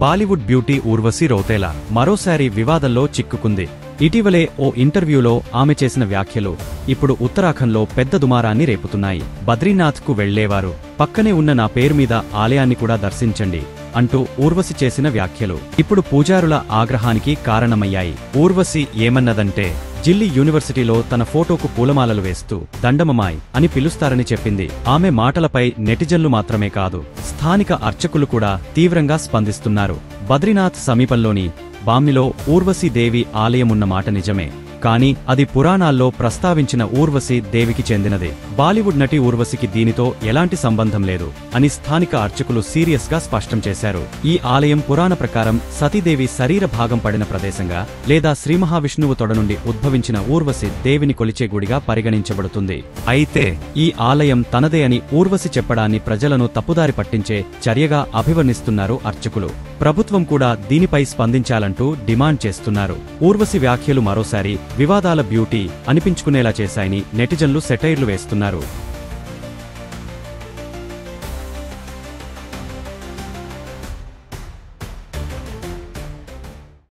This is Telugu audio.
బాలీవుడ్ బ్యూటీ ఊర్వశి రౌతేలా మరోసారి వివాదంలో చిక్కుకుంది. ఇటీవలే ఓ ఇంటర్వ్యూలో ఆమె చేసిన వ్యాఖ్యలు ఇప్పుడు ఉత్తరాఖండ్లో పెద్ద దుమారాన్ని రేపుతున్నాయి. బద్రీనాథ్కు వెళ్లేవారు పక్కనే ఉన్న నా పేరు మీద ఆలయాన్ని కూడా దర్శించండి అంటూ ఊర్వశి చేసిన వ్యాఖ్యలు ఇప్పుడు పూజారుల ఆగ్రహానికి కారణమయ్యాయి. ఊర్వశి ఏమన్నదంటే, ఢిల్లీ యూనివర్సిటీలో తన ఫోటోకు పూలమాలలు వేస్తూ దండమమాయ్ అని పిలుస్తారని చెప్పింది. ఆమె మాటలపై నెటిజన్లు మాత్రమే కాదు, స్థానిక అర్చకులు కూడా తీవ్రంగా స్పందిస్తున్నారు. బద్రీనాథ్ సమీపంలోని బామ్నిలో ఊర్వశీ దేవి ఆలయమున్న మాట నిజమే, కానీ అది పురాణాల్లో ప్రస్తావించిన ఊర్వశీ దేవికి చెందినదే. బాలీవుడ్ నటి ఊర్వశికి దీనితో ఎలాంటి సంబంధం లేదు అని స్థానిక అర్చకులు సీరియస్ గా స్పష్టం చేశారు. ఈ ఆలయం పురాణ ప్రకారం సతీదేవి శరీర భాగం పడిన ప్రదేశంగా లేదా శ్రీమహావిష్ణువు తొడ నుండి ఉద్భవించిన ఊర్వశి దేవిని కొలిచే గుడిగా పరిగణించబడుతుంది. అయితే ఈ ఆలయం తనదే అని ఊర్వశి చెప్పడాన్ని ప్రజలను తప్పుదారి పట్టించే చర్యగా అభివర్ణిస్తున్నారు అర్చకులు. ప్రభుత్వం కూడా దీనిపై స్పందించాలంటూ డిమాండ్ చేస్తున్నారు. ఊర్వశి వ్యాఖ్యలు మరోసారి వివాదాల బ్యూటీ అనిపించుకునేలా చేశాయని నెటిజన్లు సెటైర్లు వేస్తున్నారు.